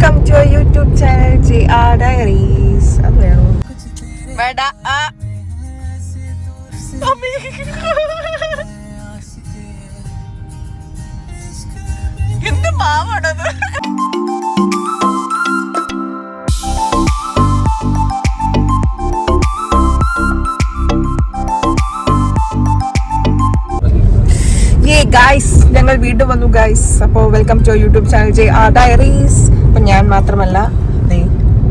Welcome to our YouTube channel JR Diaries. അത് വേണോ വേണ്ട എന്ത് പാവാണത്. ഗൈസ് ഞങ്ങൾ വീണ്ടും വന്നു ഗൈസ്. അപ്പോൾ welcome to YouTube channel JR Diaries. അപ്പം ഞാൻ മാത്രമല്ല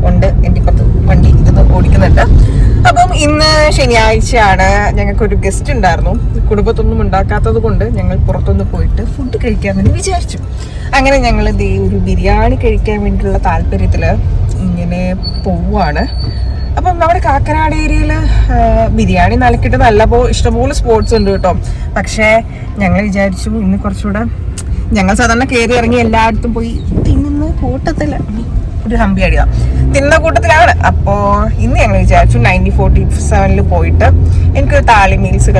ഉണ്ട്, എൻ്റെ ഇപ്പത്ത് വണ്ടി ഇത് ഓടിക്കുന്നുണ്ട്. അപ്പം ഇന്ന് ശനിയാഴ്ചയാണ്. ഞങ്ങൾക്കൊരു ഗസ്റ്റ് ഉണ്ടായിരുന്നു. കുടുംബത്തൊന്നും ഉണ്ടാക്കാത്തത് കൊണ്ട് ഞങ്ങൾ പുറത്തൊന്ന് പോയിട്ട് ഫുഡ് കഴിക്കാമെന്ന് വിചാരിച്ചു. അങ്ങനെ ഞങ്ങൾ ഒരു ബിരിയാണി കഴിക്കാൻ വേണ്ടിയിട്ടുള്ള താല്പര്യത്തിൽ ഇങ്ങനെ പോവുകയാണ്. അപ്പം നമ്മുടെ കാക്കനാട് ഏരിയയിൽ ബിരിയാണി നിലക്കിട്ട് ഇഷ്ടംപോലെ സ്പോട്സ് ഉണ്ട് കേട്ടോ. പക്ഷേ ഞങ്ങൾ വിചാരിച്ചു ഇന്ന് കുറച്ചുകൂടെ ഞങ്ങൾ സാധാരണ കയറി ഇറങ്ങി എല്ലായിടത്തും പോയി തിന്നുന്ന കൂട്ടത്തിൽ ഒരു ഹമ്പി അടിയാ തിന്ന കൂട്ടത്തിലാണ്. അപ്പോൾ ഇന്ന് ഞങ്ങൾ വിചാരിച്ചു 9047 പോയിട്ട് എനിക്കൊരു താളി മീൽസ്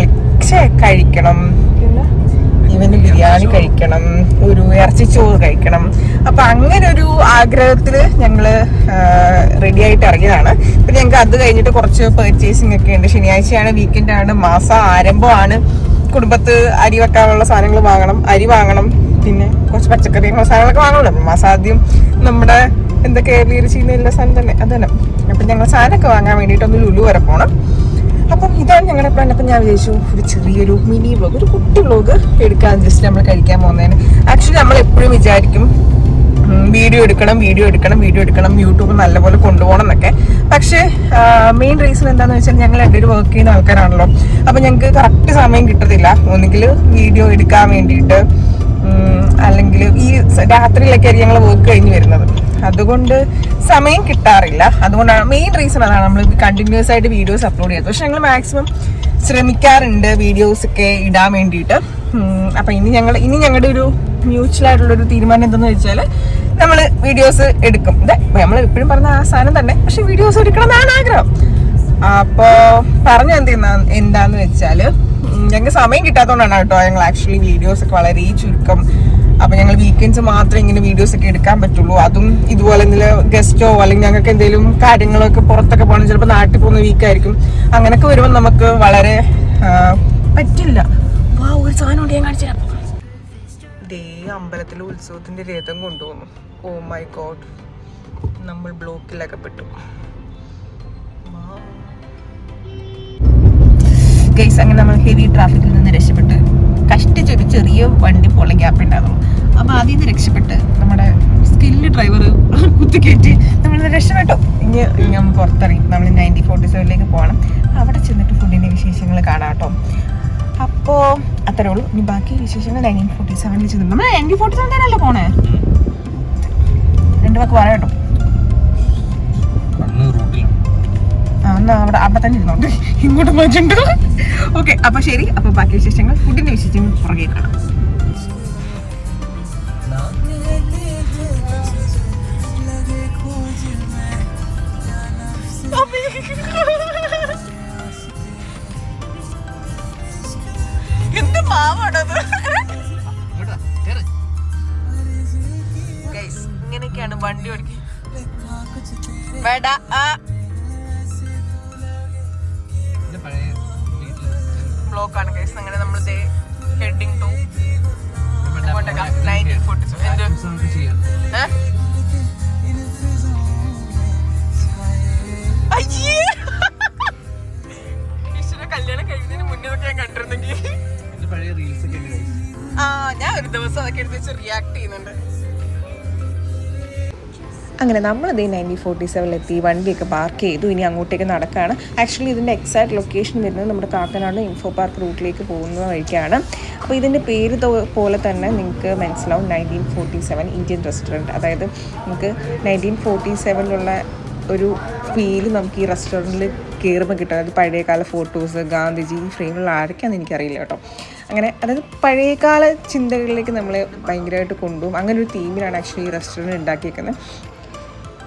കഴിക്കണം, പിന്നെ ഇവന് ബിരിയാണി കഴിക്കണം, ഒരു ഇറച്ചിച്ചോറ് കഴിക്കണം. അപ്പൊ അങ്ങനെ ഒരു ആഗ്രഹത്തില് ഞങ്ങള് റെഡി ആയിട്ട് ഇറങ്ങിയതാണ്. പിന്നെ ഞങ്ങൾക്ക് അത് കഴിഞ്ഞിട്ട് കുറച്ച് പർച്ചേസിംഗ് ഒക്കെ ഉണ്ട്. ശനിയാഴ്ചയാണ്, വീക്കെൻഡ് ആണ്, മാസം ആരംഭമാണ്. കുടുംബത്ത് അരി വെക്കാനുള്ള സാധനങ്ങൾ വാങ്ങണം, അരി വാങ്ങണം, പിന്നെ കുറച്ച് പച്ചക്കറികളുള്ള സാധനങ്ങളൊക്കെ വാങ്ങണമല്ലോ. മാസാദ്യം നമ്മുടെ എന്തൊക്കെ ചെയ്യുന്ന എല്ലാ സാധനം തന്നെ അത് തന്നെ. അപ്പൊ ഞങ്ങൾ സാധനമൊക്കെ വാങ്ങാൻ വേണ്ടിയിട്ട് ഒന്ന് ലുലു വരെ പോകണം. അപ്പം ഇതാണ് ഞങ്ങളുടെ പ്ലാൻ. അപ്പം ഞാൻ വിചാരിച്ചു ഒരു ചെറിയൊരു മിനി വ്ലോഗ്, ഒരു കുട്ടി വ്ലോഗ് എടുക്കാൻ, ജസ്റ്റ് നമ്മൾ കഴിക്കാൻ പോകുന്നതിന്. ആക്ച്വലി നമ്മൾ എപ്പോഴും വിചാരിക്കും വീഡിയോ എടുക്കണം യൂട്യൂബ് നല്ലപോലെ കൊണ്ടുപോകണം എന്നൊക്കെ. പക്ഷേ മെയിൻ റീസൺ എന്താണെന്ന് വെച്ചാൽ ഞങ്ങൾ രണ്ടുപേരും വർക്ക് ചെയ്യുന്ന ആൾക്കാരാണല്ലോ. അപ്പം ഞങ്ങൾക്ക് കറക്റ്റ് സമയം കിട്ടത്തില്ല. ഒന്നുകിൽ വീഡിയോ എടുക്കാൻ വേണ്ടിയിട്ട്, അല്ലെങ്കിൽ ഈ രാത്രിയിലൊക്കെയായിരിക്കും ഞങ്ങൾ വർക്ക് കഴിഞ്ഞ് വരുന്നത്. അതുകൊണ്ട് സമയം കിട്ടാറില്ല. അതുകൊണ്ടാണ് മെയിൻ റീസൺ അതാണ് നമ്മൾ കണ്ടിന്യൂസ് ആയിട്ട് വീഡിയോസ് അപ്ലോഡ് ചെയ്യുന്നത്. പക്ഷെ ഞങ്ങൾ മാക്സിമം ശ്രമിക്കാറുണ്ട് വീഡിയോസ് ഒക്കെ ഇടാൻ വേണ്ടിയിട്ട്. അപ്പം ഇനി ഞങ്ങളുടെ ഒരു മ്യൂച്വലായിട്ടുള്ളൊരു തീരുമാനം എന്തെന്ന് വെച്ചാൽ നമ്മൾ വീഡിയോസ് എടുക്കും. നമ്മൾ എപ്പോഴും പറഞ്ഞ ആ സാധനം തന്നെ, പക്ഷെ വീഡിയോസ് എടുക്കണം എന്നാണ് ആഗ്രഹം. അപ്പോൾ പറഞ്ഞ എന്താന്ന് വെച്ചാൽ ഞങ്ങൾക്ക് സമയം കിട്ടാത്തതുകൊണ്ടാണ് കേട്ടോ ഞങ്ങൾ ആക്ച്വലി വീഡിയോസ് ഒക്കെ വളരെ ചുരുക്കം. അപ്പൊ ഞങ്ങൾ വീക്കെൻഡ്സ് മാത്രമേ ഇങ്ങനെ വീഡിയോസ് ഒക്കെ എടുക്കാൻ പറ്റുള്ളൂ. അതും ഇതുപോലെ എന്തെങ്കിലും ഗസ്റ്റോ അല്ലെങ്കിൽ ഞങ്ങൾക്ക് എന്തെങ്കിലും കാര്യങ്ങളൊക്കെ പുറത്തൊക്കെ പോകണം, ചിലപ്പോൾ നാട്ടിൽ പോകുന്ന വീക്കായിരിക്കും. അങ്ങനെയൊക്കെ വരുമ്പോൾ നമുക്ക് വളരെ പറ്റില്ല. ഒരു സാധനം ഞാൻ കാണിച്ചു തരാം. ദേ അമ്പലത്തിലെ ഉത്സവത്തിന്റെ രഥം കൊണ്ടുപോകുന്നു. ഓ മൈ ഗോഡ്, നമ്മൾ ബ്ലോക്കിലൊക്കെ പെട്ടു. ഗൈസ്, അങ്ങനെ നമ്മൾ ഹെവി ട്രാഫിക്കിൽ നിന്ന് രക്ഷപ്പെട്ട് കഷ്ടിച്ചൊരു ചെറിയ വണ്ടി പോലെ ഗ്യാപ്പ് ഉണ്ടായിരുന്നു. അപ്പോൾ ആദ്യം നിന്ന് രക്ഷപ്പെട്ട് നമ്മുടെ സ്കില്ല് ഡ്രൈവർ കുത്തിക്കയറ്റി നമ്മൾ രക്ഷപ്പെട്ടു. ഇനി നമ്മൾ പുറത്തിറങ്ങി നമ്മൾ 9047 പോകണം. അവിടെ ചെന്നിട്ട് ഫുഡിൻ്റെ വിശേഷങ്ങൾ കാണാം കേട്ടോ. അപ്പോൾ അത്രേ ഉള്ളൂ. ഇനി ബാക്കി വിശേഷങ്ങൾ 1947 ചെന്നു. നമ്മൾ 9047 തന്നെയല്ലേ പോണേ? 2 വാക്ക് പറയാം കേട്ടോ. എന്നാ അവിടെ തന്നെ ഇരുന്നോണ്ട് ഇങ്ങോട്ട് പോയിട്ടുണ്ട്. ഓക്കെ, അപ്പൊ ശരി. അപ്പൊ ബാക്കി വിശേഷങ്ങൾ, ഫുഡിന്റെ വിശേഷങ്ങൾ പുറകെ കാണാം. എന്ത് പാവാണത്. ഇങ്ങനെയൊക്കെയാണ് വണ്ടി ഓടിക്കുക. വേണ്ട ബ്ലോക്കാണ് കേസ്. അങ്ങനെ നമ്മൾ ഹെഡിങ് ടു 1947. കല്യാണം കഴിയുന്നതിന് മുന്നേ ഞാൻ കണ്ടിരുന്നെങ്കിൽ ഞാൻ ഒരു ദിവസം അതൊക്കെ എടുത്ത് വെച്ച് റിയാക്ട് ചെയ്യുന്നുണ്ട്. അങ്ങനെ നമ്മളിത് 9047 വണ്ടിയൊക്കെ പാർക്ക് ചെയ്തു. ഇനി അങ്ങോട്ടേക്ക് നടക്കുകയാണ്. ആക്ച്വലി ഇതിൻ്റെ എക്സാക്ട് ലൊക്കേഷൻ വരുന്നത് നമ്മുടെ കാക്കനാട് ഇൻഫോ പാർക്ക് റൂട്ടിലേക്ക് പോകുന്ന വഴിക്കാണ്. അപ്പോൾ ഇതിൻ്റെ പേര് പോലെ തന്നെ നിങ്ങൾക്ക് മനസ്സിലാവും, 1947 ഇന്ത്യൻ റെസ്റ്റോറൻറ്റ്. അതായത് നമുക്ക് 1947 ഒരു ഫീല് നമുക്ക് ഈ റെസ്റ്റോറൻറ്റിൽ കയറുമ്പോൾ കിട്ടും. അതായത് പഴയകാല ഫോട്ടോസ്, ഗാന്ധിജി ഫ്രെയിമുള്ള ആരൊക്കെയാണെന്ന് എനിക്കറിയില്ല കേട്ടോ. അങ്ങനെ അതായത് പഴയകാല ചിന്തകളിലേക്ക് നമ്മളെ ഭയങ്കരമായിട്ട് കൊണ്ടുപോകും. അങ്ങനെ ഒരു തീമിലാണ് ആക്ച്വലി ഈ റെസ്റ്റോറൻറ്റ് ഉണ്ടാക്കിയേക്കുന്നത്.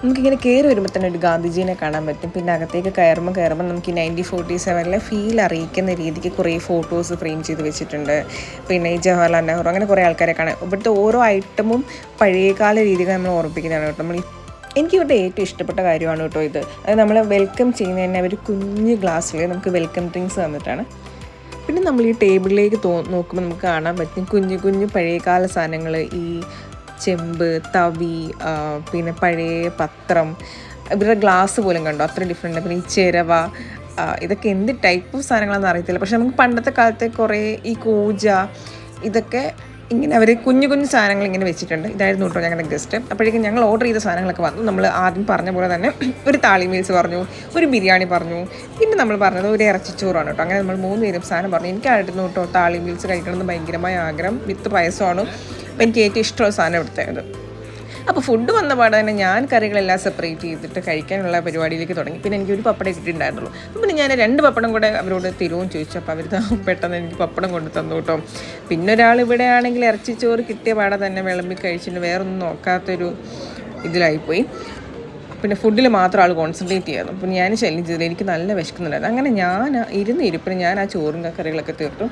നമുക്കിങ്ങനെ കയറി വരുമ്പോൾ തന്നെ ഒരു ഗാന്ധിജീനെ കാണാൻ പറ്റും. പിന്നെ അകത്തേക്ക് കയറുമ്പോൾ നമുക്ക് ഈ 9047 ഫീൽ അറിയിക്കുന്ന രീതിക്ക് കുറേ ഫോട്ടോസ് ഫ്രെയിം ചെയ്ത് വെച്ചിട്ടുണ്ട്. പിന്നെ ഈ ജവഹർലാൽ നെഹ്റു, അങ്ങനെ കുറേ ആൾക്കാരെ കാണാം. ഇവിടുത്തെ ഓരോ ഐറ്റമും പഴയകാല രീതികൾ നമ്മൾ ഓർമ്മിപ്പിക്കുന്നതാണ് കേട്ടോ. നമ്മൾ എനിക്ക് ഇവിടെ ഏറ്റവും ഇഷ്ടപ്പെട്ട കാര്യമാണ് കേട്ടോ ഇത്. അത് നമ്മൾ വെൽക്കം ചെയ്യുന്നതന്നെ അവർ കുഞ്ഞ് ഗ്ലാസ്സിൽ നമുക്ക് വെൽക്കം ഡ്രിങ്ക്സ് തന്നിട്ടാണ്. പിന്നെ നമ്മൾ ഈ ടേബിളിലേക്ക് നോക്കുമ്പോൾ നമുക്ക് കാണാൻ പറ്റും കുഞ്ഞു കുഞ്ഞു പഴയകാല സാധനങ്ങൾ, ഈ ചെമ്പ്, തവി, പിന്നെ പഴയ പത്രം, ഇവരുടെ ഗ്ലാസ് പോലും കണ്ടോ അത്ര ഡിഫറെൻ്റ്. പിന്നെ ഈ ചിരവ, ഇതൊക്കെ എന്ത് ടൈപ്പ് ഓഫ് സാധനങ്ങളാണെന്ന് അറിയത്തില്ല. പക്ഷെ നമുക്ക് പണ്ടത്തെ കാലത്തെ കുറേ ഈ കൂജ ഇതൊക്കെ ഇങ്ങനെ അവർ കുഞ്ഞു കുഞ്ഞു സാധനങ്ങൾ ഇങ്ങനെ വെച്ചിട്ടുണ്ട്. ഇതായിരുന്നു കേട്ടോ ഞങ്ങളുടെ ഗസ്റ്റ്. അപ്പോഴേക്കും ഞങ്ങൾ ഓർഡർ ചെയ്ത സാധനങ്ങളൊക്കെ വന്നു. നമ്മൾ ആദ്യം പറഞ്ഞ പോലെ തന്നെ ഒരു താളി മീൽസ് പറഞ്ഞു, ഒരു ബിരിയാണി പറഞ്ഞു, പിന്നെ നമ്മൾ പറഞ്ഞത് ഒരു ഇറച്ചിച്ചോറാണ് കേട്ടോ. അങ്ങനെ നമ്മൾ 3 പേരും സാധനം പറഞ്ഞു. എനിക്കായിരുന്നു കേട്ടോ താളി മീൽസ് കഴിക്കണമെന്ന് ഭയങ്കരമായ ആഗ്രഹം. വിത്ത് പായസമാണ്. അപ്പോൾ എനിക്ക് ഏറ്റവും ഇഷ്ടമുള്ള സാധനം എടുത്തത്. അപ്പോൾ ഫുഡ് വന്ന പാടെ തന്നെ ഞാൻ കറികളെല്ലാം സെപ്പറേറ്റ് ചെയ്തിട്ട് കഴിക്കാനുള്ള പരിപാടിയിലേക്ക് തുടങ്ങി. പിന്നെ എനിക്കൊരു പപ്പടം കിട്ടിയിട്ടുണ്ടായിരുന്നുള്ളൂ. അപ്പോൾ പിന്നെ ഞാൻ 2 പപ്പടം കൂടെ അവരോട് തരുമെന്ന് ചോദിച്ചു. അപ്പോൾ അവർ പെട്ടെന്ന് എനിക്ക് പപ്പടം കൊണ്ട് തന്നു കേട്ടോ. പിന്നെ ഒരാൾ ഇവിടെ ആണെങ്കിൽ ഇറച്ചിച്ചോറ് കിട്ടിയ പാടെ തന്നെ വിളമ്പി കഴിച്ചിട്ട് വേറൊന്നും നോക്കാത്തൊരു ഇതിലായിപ്പോയി. പിന്നെ ഫുഡിൽ മാത്രം ആൾ കോൺസെൻട്രേറ്റ് ചെയ്യായിരുന്നു. അപ്പോൾ ഞാൻ ശല്യം ചെയ്തില്ല, എനിക്ക് നല്ല വിശക്കുന്നുണ്ടായിരുന്നു. അങ്ങനെ ഞാൻ ഇരുന്നിരിപ്പിന് ഞാൻ ആ ചോറും കറികളൊക്കെ തീർത്തു.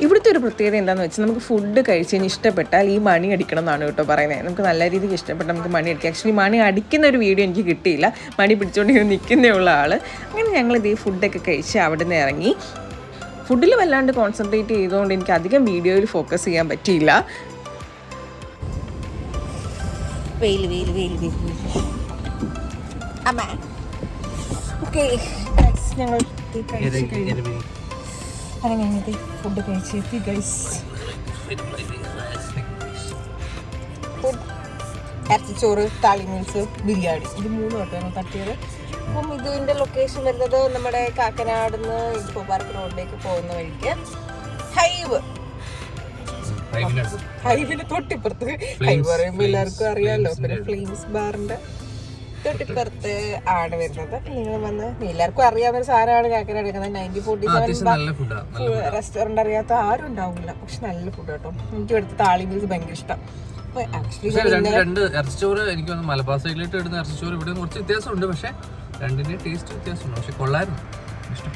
ഇവിടുത്തെ ഒരു പ്രത്യേകത എന്താണെന്ന് വെച്ചാൽ നമുക്ക് ഫുഡ് കഴിച്ച് കഴിഞ്ഞ് ഇഷ്ടപ്പെട്ടാൽ ഈ മണി അടിക്കണം എന്നാണ് കേട്ടോ പറയുന്നത്. നമുക്ക് നല്ല രീതിക്ക് ഇഷ്ടപ്പെട്ട് നമുക്ക് മണി അടിക്കാം. ആക്ച്വലി മണി അടിക്കുന്ന ഒരു വീഡിയോ എനിക്ക് കിട്ടിയില്ല, മണി പിടിച്ചുകൊണ്ട് നിൽക്കുന്നേ ഉള്ള ആൾ. അങ്ങനെ ഞങ്ങളിത് ഈ ഫുഡൊക്കെ കഴിച്ച് അവിടെ നിന്ന് ഇറങ്ങി. ഫുഡിൽ വല്ലാണ്ട് കോൺസെൻട്രേറ്റ് ചെയ്തുകൊണ്ട് എനിക്ക് അധികം വീഡിയോയിൽ ഫോക്കസ് ചെയ്യാൻ പറ്റിയില്ല. ഞങ്ങൾ അങ്ങനെ ഞങ്ങൾക്ക് ഫുഡ് കഴിച്ചെത്തി ഗൈസ്. ഇറച്ചിച്ചോറ്, താളി മീൽസ്, ബിരിയാണി, ഇത് 3 വട്ടമാണ് തട്ടിയത്. അപ്പം ഇതിൻ്റെ ലൊക്കേഷൻ വരുന്നത് നമ്മുടെ കാക്കനാട് നിന്ന് ഇൻഫോ പാർക്ക് റോഡിലേക്ക് പോകുന്ന വഴിക്ക് ഹൈവിന് തൊട്ടിപ്പുറത്ത്. ഹൈവ് പറയുമ്പോൾ എല്ലാവർക്കും അറിയാമല്ലോ. പിന്നെ ഫ്ലെയിംസ് ബാറിൻ്റെ തൊട്ടിപ്പുറത്ത് ആണ് വരുന്നത്. നിങ്ങൾ വന്ന് എല്ലാവർക്കും അറിയാവുന്ന സാധനമാണ് കാക്കനാട് വരുന്നത്. 1947 റെസ്റ്റോറൻറ്റ് അറിയാത്ത ആരും ഉണ്ടാവില്ല. പക്ഷെ നല്ല ഫുഡ് കേട്ടോ. എനിക്ക് ഇവിടുത്തെ താളി മീൽസ് ഭയങ്കര ഇഷ്ടം. ഇറച്ചിച്ചോറ് എനിക്ക് മലബാർ സൈഡിലിട്ട് ഇടുന്ന ഇറച്ചിച്ചോറ് ഇവിടെ കുറച്ച് വ്യത്യാസമുണ്ട്. പക്ഷെ രണ്ടിന്റെ ടേസ്റ്റ് വ്യത്യാസമുണ്ട്. പക്ഷെ കൊള്ളായിരുന്നു, ഇഷ്ടം.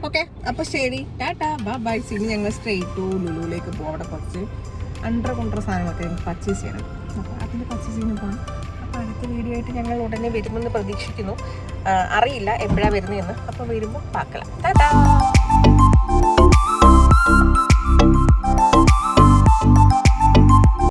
ഓക്കെ, അപ്പോൾ ശരി, ടാറ്റാ, ബൈ. ഇനി ഞങ്ങൾ സ്ട്രെയിറ്റ് ടു ലുലുവിലേക്ക് പോകും. അവിടെ കുറച്ച് കൊണ്ടുവരുന്ന സാധനങ്ങളൊക്കെ ഞങ്ങൾക്ക് പർച്ചേസ് ചെയ്യണം. അപ്പോൾ അതിൻ്റെ പർച്ചേസ് ചെയ്യുന്ന പോകണം. അപ്പോൾ അടുത്ത വീഡിയോ ആയിട്ട് ഞങ്ങൾ ഉടനെ വരുമെന്ന് പ്രതീക്ഷിക്കുന്നു. അറിയില്ല എപ്പോഴാണ് വരുന്നതെന്ന്. അപ്പോൾ വരുമ്പോൾ പാക്കലാം. ടാറ്റാ.